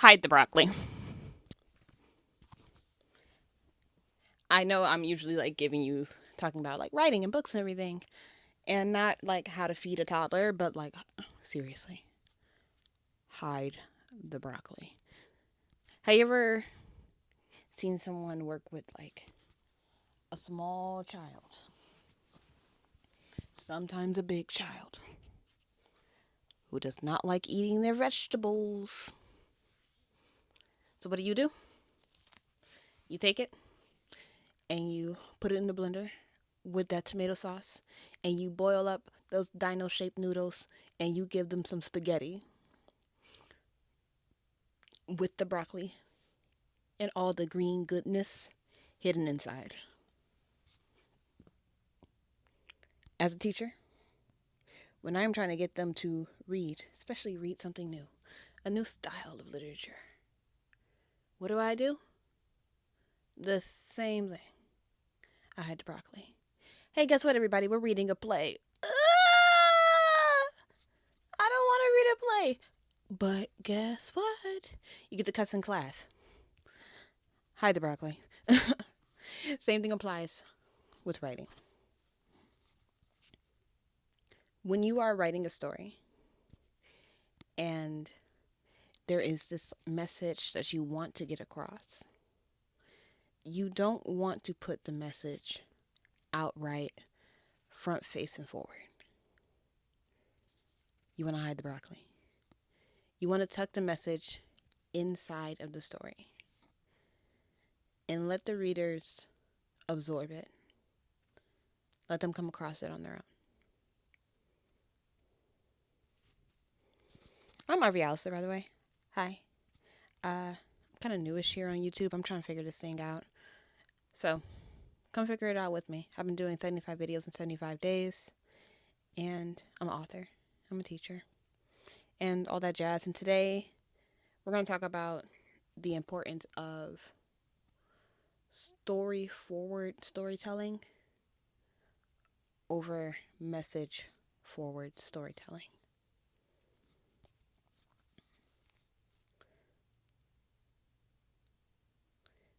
Hide the broccoli. I know I'm usually like giving you talking about like writing and books and everything, and not like how to feed a toddler, but like seriously, hide the broccoli. Have you ever seen someone work with like a small child, sometimes a big child, who does not like eating their vegetables? So what do? You take it and you put it in the blender with that tomato sauce, and you boil up those dino shaped noodles, and you give them some spaghetti with the broccoli and all the green goodness hidden inside. As a teacher, when I'm trying to get them to read, especially read something new, a new style of literature, what do? The same thing. I hide the broccoli. Hey, guess what, everybody? We're reading a play. I don't want to read a play. But guess what? You get to cuss in class. Hide the broccoli. Same thing applies with writing. When you are writing a story and there is this message that you want to get across, you don't want to put the message outright front facing forward. You want to hide the broccoli. You want to tuck the message inside of the story and let the readers absorb it. Let them come across it on their own. I'm Arby Alistair, by the way. Hi. I'm kind of newish here on YouTube. I'm trying to figure this thing out. So, come figure it out with me. I've been doing 75 videos in 75 days, and I'm an author. I'm a teacher, and all that jazz. And today, we're going to talk about the importance of story forward storytelling over message forward storytelling.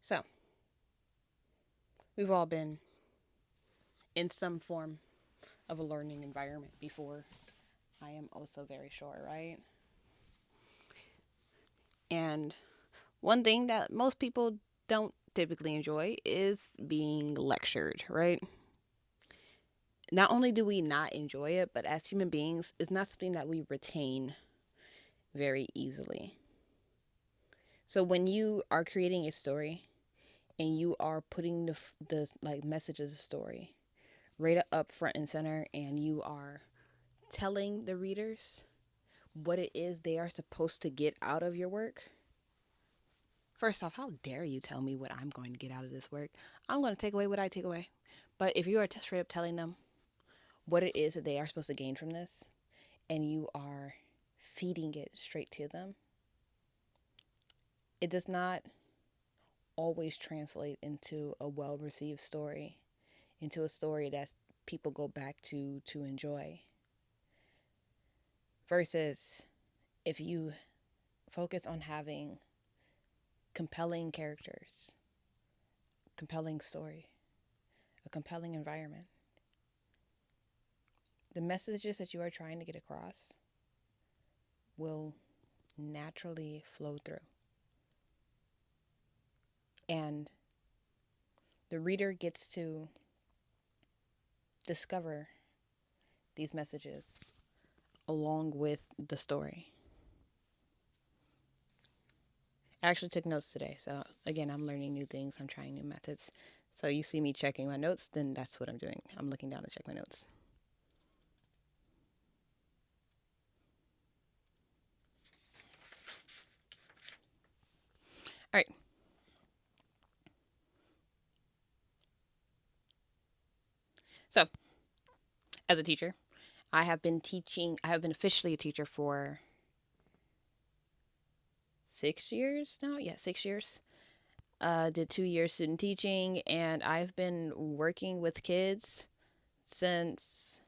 So, we've all been in some form of a learning environment before. I am also very sure, right? And one thing that most people don't typically enjoy is being lectured, right? Not only do we not enjoy it, but as human beings, it's not something that we retain very easily. So when you are creating a story and you are putting the like message of the story right up front and center, and you are telling the readers what it is they are supposed to get out of your work. First off, how dare you tell me what I'm going to get out of this work? I'm going to take away what I take away. But if you are straight up telling them what it is that they are supposed to gain from this, and you are feeding it straight to them, it does not always translate into a well received story, into a story that people go back to enjoy. Versus if you focus on having compelling characters, compelling story, a compelling environment, the messages that you are trying to get across will naturally flow through. And the reader gets to discover these messages along with the story. I actually took notes today. So, again, I'm learning new things. I'm trying new methods. So, you see me checking my notes, then that's what I'm doing. I'm looking down to check my notes. All right. So, as a teacher, I have been officially a teacher for 6 years now. Yeah, 6 years. Did 2 years student teaching, and I've been working with kids since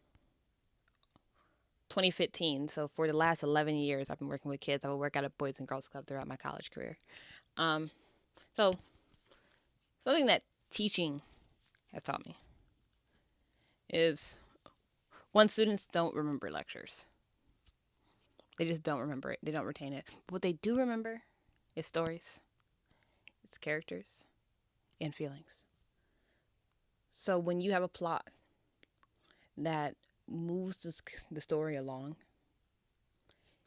2015. So for the last 11 years, I've been working with kids. I would work at a Boys and Girls Club throughout my college career. Um, so something that teaching has taught me is when students don't remember lectures. They just don't remember it. They don't retain it. But what they do remember is stories, it's characters, and feelings. So when you have a plot that moves the story along,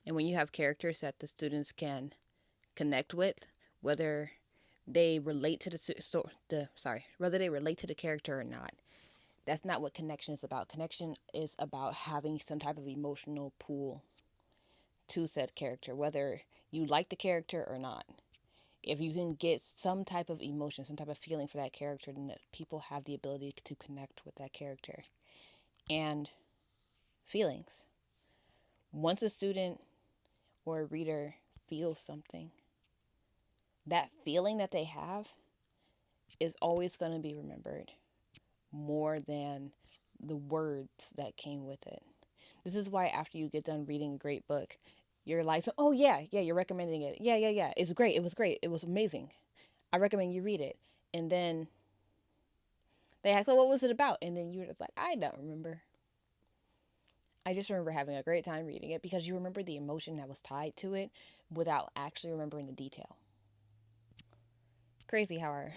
and when you have characters that the students can connect with, whether they relate to whether they relate to the character or not, that's not what connection is about. Connection is about having some type of emotional pull to said character, whether you like the character or not. If you can get some type of emotion, some type of feeling for that character, then people have the ability to connect with that character. And feelings. Once a student or a reader feels something, that feeling that they have is always going to be remembered more than the words that came with it. This is why after you get done reading a great book, you're like, oh yeah, you're recommending it. Yeah. It's great. It was great. It was amazing. I recommend you read it. And then they ask, well, what was it about? And then you're just like, I don't remember. I just remember having a great time reading it because you remember the emotion that was tied to it without actually remembering the detail. Crazy how our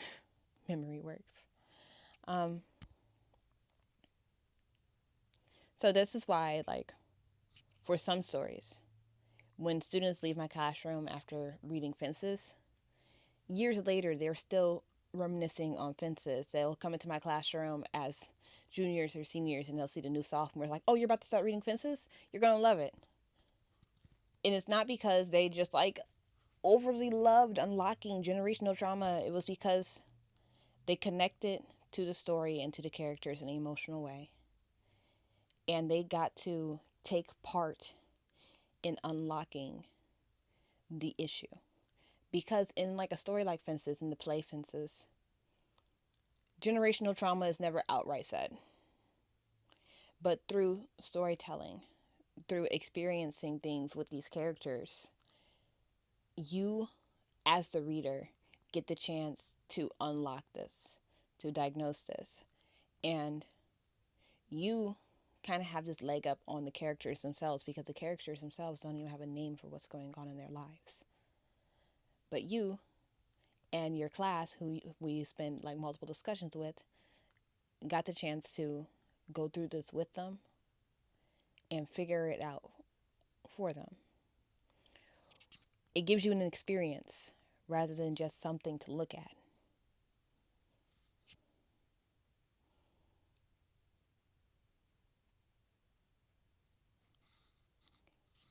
memory works. So this is why, like, for some stories, when students leave my classroom after reading Fences, years later they're still reminiscing on Fences. They'll come into my classroom as juniors or seniors and they'll see the new sophomores like, oh, you're about to start reading Fences? You're going to love it. And it's not because they just like overly loved unlocking generational trauma. It was because they connected to the story and to the characters in an emotional way. And they got to take part in unlocking the issue. Because in like a story like Fences, in the play Fences, generational trauma is never outright said. But through storytelling, through experiencing things with these characters, you, as the reader, get the chance to unlock this, to diagnose this. And you kind of have this leg up on the characters themselves because the characters themselves don't even have a name for what's going on in their lives. But you and your class, who we spend like multiple discussions with, got the chance to go through this with them and figure it out for them. It gives you an experience rather than just something to look at.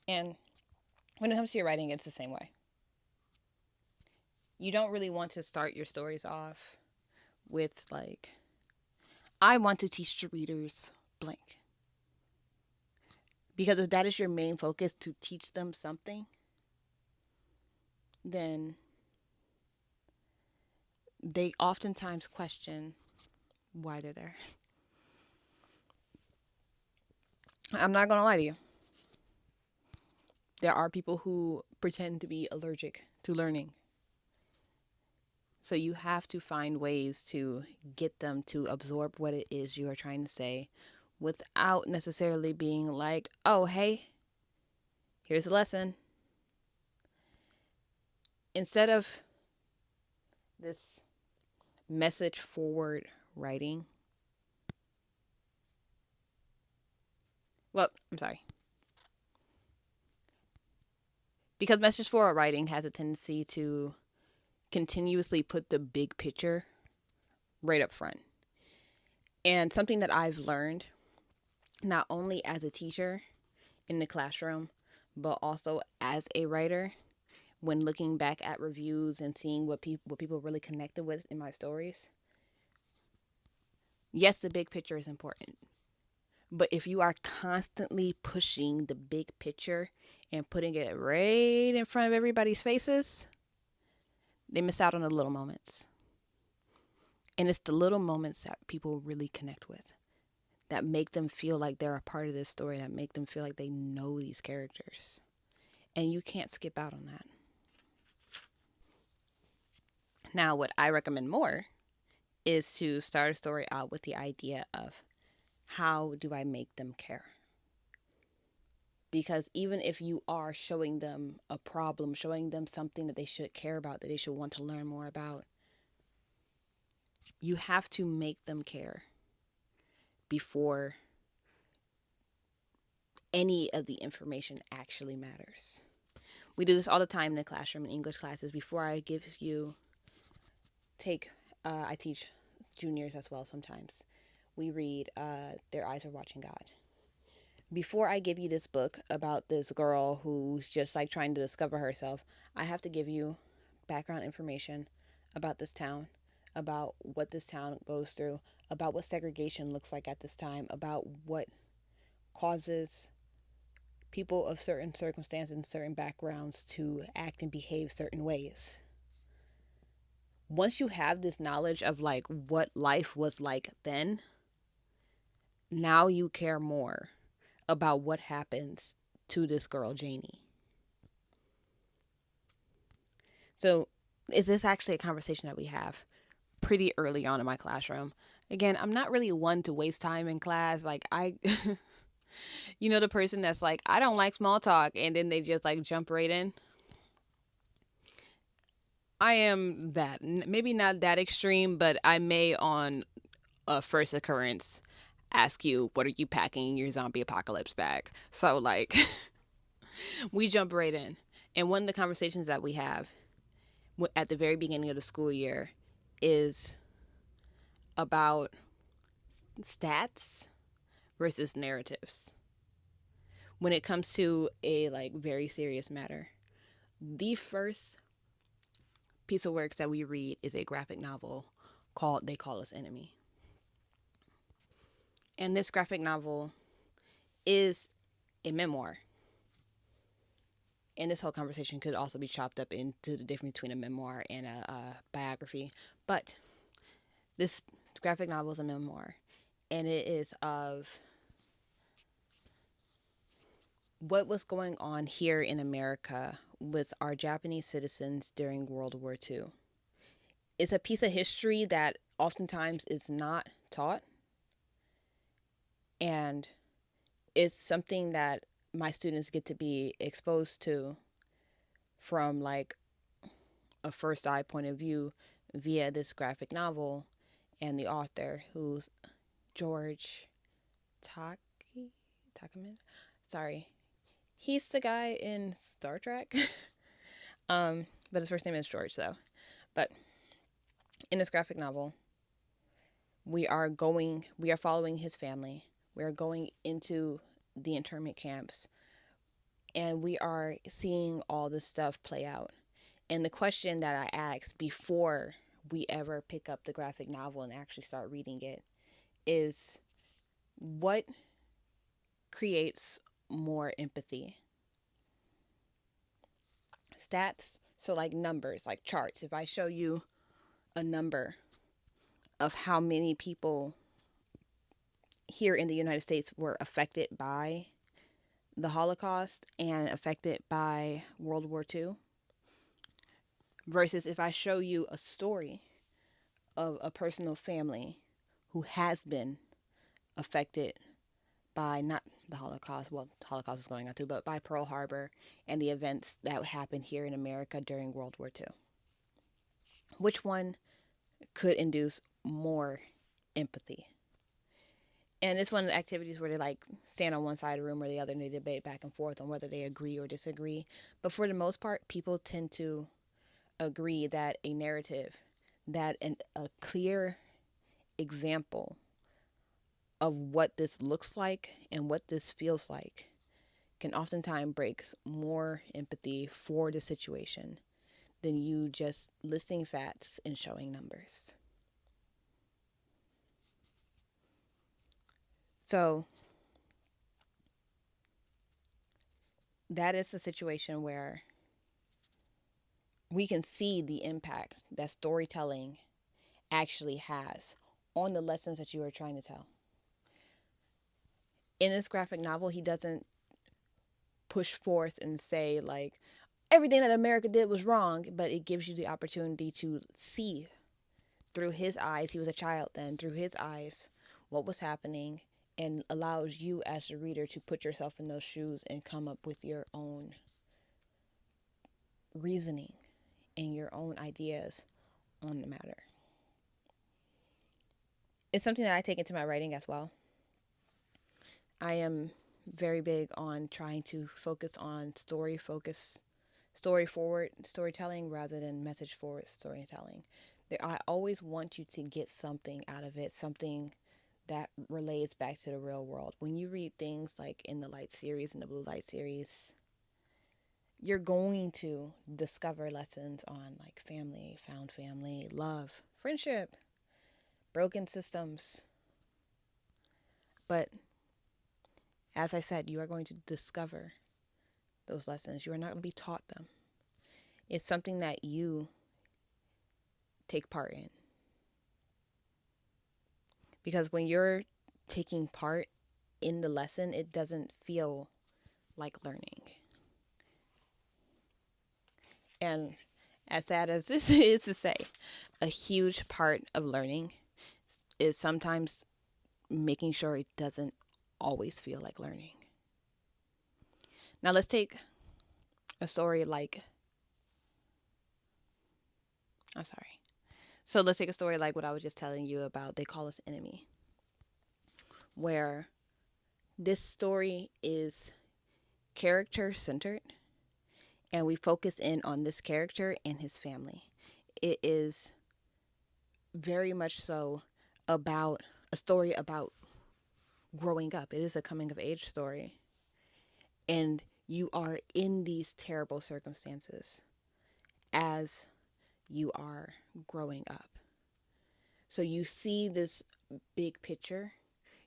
And when it comes to your writing, it's the same way. You don't really want to start your stories off with like, I want to teach the readers blank. Because if that is your main focus, to teach them something, then they oftentimes question why they're there. I'm not going to lie to you. There are people who pretend to be allergic to learning. So you have to find ways to get them to absorb what it is you are trying to say without necessarily being like, oh, hey, here's a lesson. Instead of this message forward writing, well, I'm sorry. Because message forward writing has a tendency to continuously put the big picture right up front. And something that I've learned, not only as a teacher in the classroom, but also as a writer, when looking back at reviews and seeing what people really connected with in my stories. Yes, the big picture is important. But if you are constantly pushing the big picture and putting it right in front of everybody's faces, they miss out on the little moments. And it's the little moments that people really connect with. that make them feel like they're a part of this story, that make them feel like they know these characters. And you can't skip out on that. Now, what I recommend more is to start a story out with the idea of how do I make them care? Because even if you are showing them a problem, showing them something that they should care about, that they should want to learn more about, you have to make them care before any of the information actually matters. We do this all the time in the classroom in English classes. Before I give you, I teach juniors as well sometimes. We read Their Eyes Are Watching God. Before I give you this book about this girl who's just like trying to discover herself, I have to give you background information about this town, about what this town goes through, about what segregation looks like at this time, about what causes people of certain circumstances and certain backgrounds to act and behave certain ways. Once you have this knowledge of like what life was like then, now you care more about what happens to this girl, Janie. So, is this actually a conversation that we have pretty early on in my classroom? Again, I'm not really one to waste time in class. Like, the person that's like, I don't like small talk, and then they just like jump right in. I am that. Maybe not that extreme, but I may, on a first occurrence, ask you, what are you packing in your zombie apocalypse bag? So, like, we jump right in. And one of the conversations that we have at the very beginning of the school year is about stats versus narratives. When it comes to a like very serious matter, the first piece of work that we read is a graphic novel called They Call Us Enemy. And this graphic novel is a memoir. And this whole conversation could also be chopped up into the difference between a memoir and a biography. But this graphic novel is a memoir, and it is of what was going on here in America with our Japanese citizens during World War II. It's a piece of history that oftentimes is not taught, and it's something that my students get to be exposed to from like a first eye point of view via this graphic novel and the author, who's George Takaman. Sorry, he's the guy in Star Trek. But his first name is George, though. But in this graphic novel, we are following his family. We are going into the internment camps, and we are seeing all this stuff play out. And the question that I asked before we ever pick up the graphic novel and actually start reading it is, what creates more empathy? Stats, so like numbers, like charts. If I show you a number of how many people here in the United States were affected by the Holocaust and affected by World War II, versus if I show you a story of a personal family who has been affected by not the Holocaust, well, the Holocaust is going on too, but by Pearl Harbor and the events that happened here in America during World War II. Which one could induce more empathy? And it's one of the activities where they like stand on one side of the room or the other and they debate back and forth on whether they agree or disagree. But for the most part, people tend to agree that a narrative, a clear example of what this looks like and what this feels like can oftentimes break more empathy for the situation than you just listing facts and showing numbers. So that is a situation where we can see the impact that storytelling actually has on the lessons that you are trying to tell. In this graphic novel, he doesn't push forth and say, like, everything that America did was wrong, but it gives you the opportunity to see through his eyes. He was a child then, through his eyes, what was happening, and allows you as the reader to put yourself in those shoes and come up with your own reasoning and your own ideas on the matter. It's something that I take into my writing as well. I am very big on trying to focus on story forward storytelling rather than message forward storytelling. I always want you to get something out of it, something that relates back to the real world. When you read things like in the Light series and the Blue Light series, you're going to discover lessons on like family, found family, love, friendship, broken systems. But as I said, you are going to discover those lessons. You are not going to be taught them. It's something that you take part in. Because when you're taking part in the lesson, it doesn't feel like learning. And as sad as this is to say, a huge part of learning is sometimes making sure it doesn't always feel like learning. Now let's take a story like, I'm sorry. So let's take a story like what I was just telling you about, They Call Us Enemy, where this story is character centered and we focus in on this character and his family. It is very much so about a story about growing up. It is a coming of age story. And you are in these terrible circumstances as you are growing up. So you see this big picture.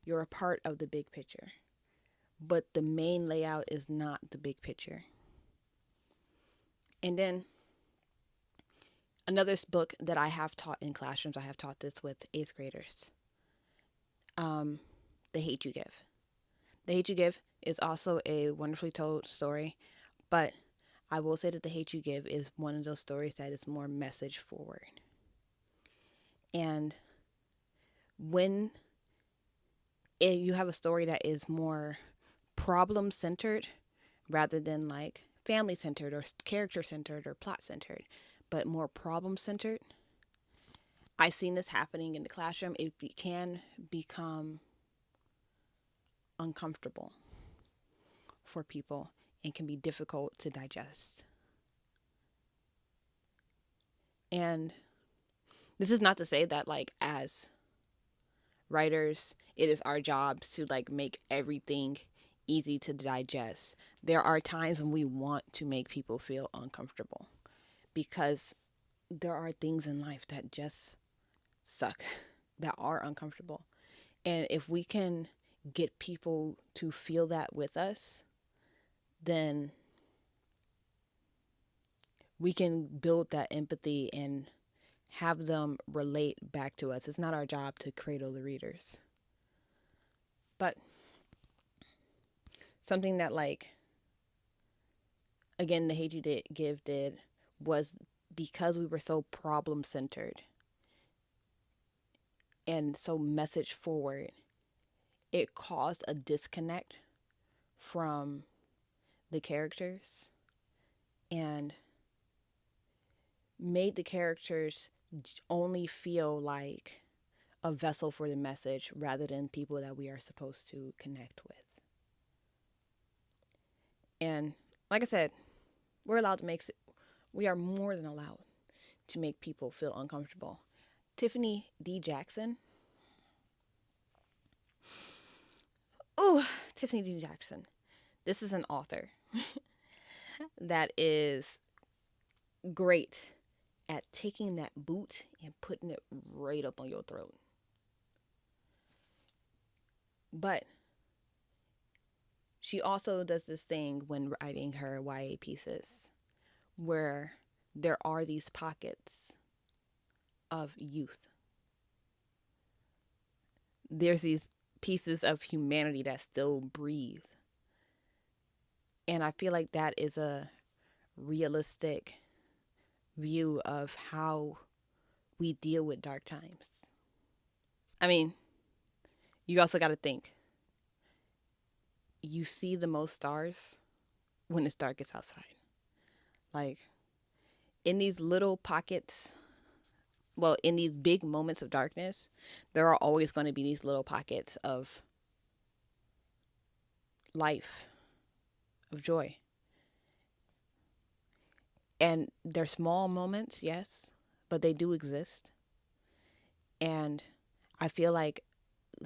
You're a part of the big picture. But the main layout is not the big picture. And then another book that I have taught in classrooms, I have taught this with 8th graders, The Hate You Give. The Hate You Give is also a wonderfully told story, but I will say that The Hate You Give is one of those stories that is more message forward. And when you have a story that is more problem centered rather than like family centered or character centered or plot centered, but more problem centered, I've seen this happening in the classroom. It can become uncomfortable for people and can be difficult to digest. And this is not to say that like as writers, it is our jobs to like make everything easy to digest. There are times when we want to make people feel uncomfortable because there are things in life that just suck, that are uncomfortable. And if we can get people to feel that with us, then we can build that empathy and have them relate back to us. It's not our job to cradle the readers. But something that, like, again, The Hate You Give did was because we were so problem centered and so message forward, it caused a disconnect from the characters and made the characters only feel like a vessel for the message rather than people that we are supposed to connect with. And like I said, we are more than allowed to make people feel uncomfortable. Tiffany D. Jackson. Tiffany D. Jackson. This is an author that is great at taking that boot and putting it right up on your throat. But she also does this thing when writing her YA pieces where there are these pockets of youth. There's these pieces of humanity that still breathe. And I feel like that is a realistic view of how we deal with dark times. I mean, you also got to think you see the most stars when it's darkest outside. Like in these little pockets, well, in these big moments of darkness, there are always going to be these little pockets of life, of joy. And they're small moments, yes, but they do exist. And I feel like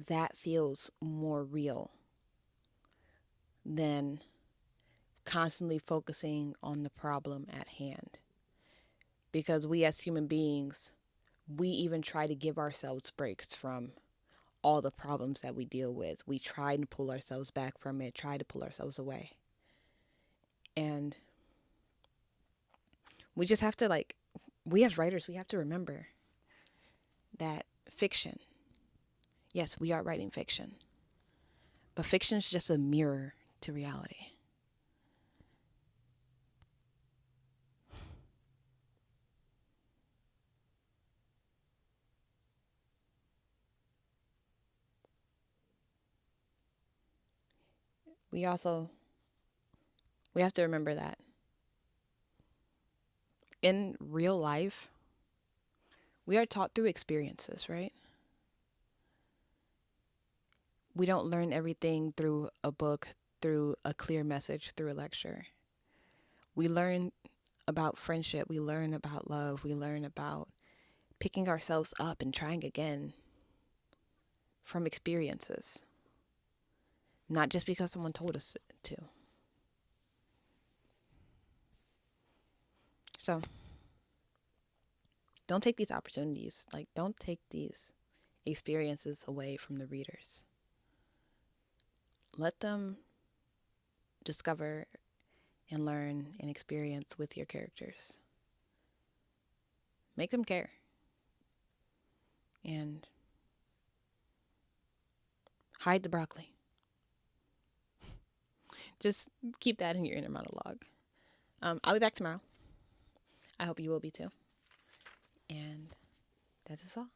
that feels more real than constantly focusing on the problem at hand. Because we as human beings, we even try to give ourselves breaks from all the problems that we deal with. We try and pull ourselves back from it, try to pull ourselves away. And we just have to, like, we as writers, we have to remember that fiction, yes, we are writing fiction, but fiction is just a mirror to reality. We also, we have to remember that in real life, we are taught through experiences, right? We don't learn everything through a book, through a clear message, through a lecture. We learn about friendship, we learn about love, we learn about picking ourselves up and trying again from experiences, not just because someone told us to. So don't take these opportunities, like, don't take these experiences away from the readers. Let them discover and learn and experience with your characters. Make them care. And hide the broccoli. Just keep that in your inner monologue. I'll be back tomorrow. I hope you will be too. And that is all.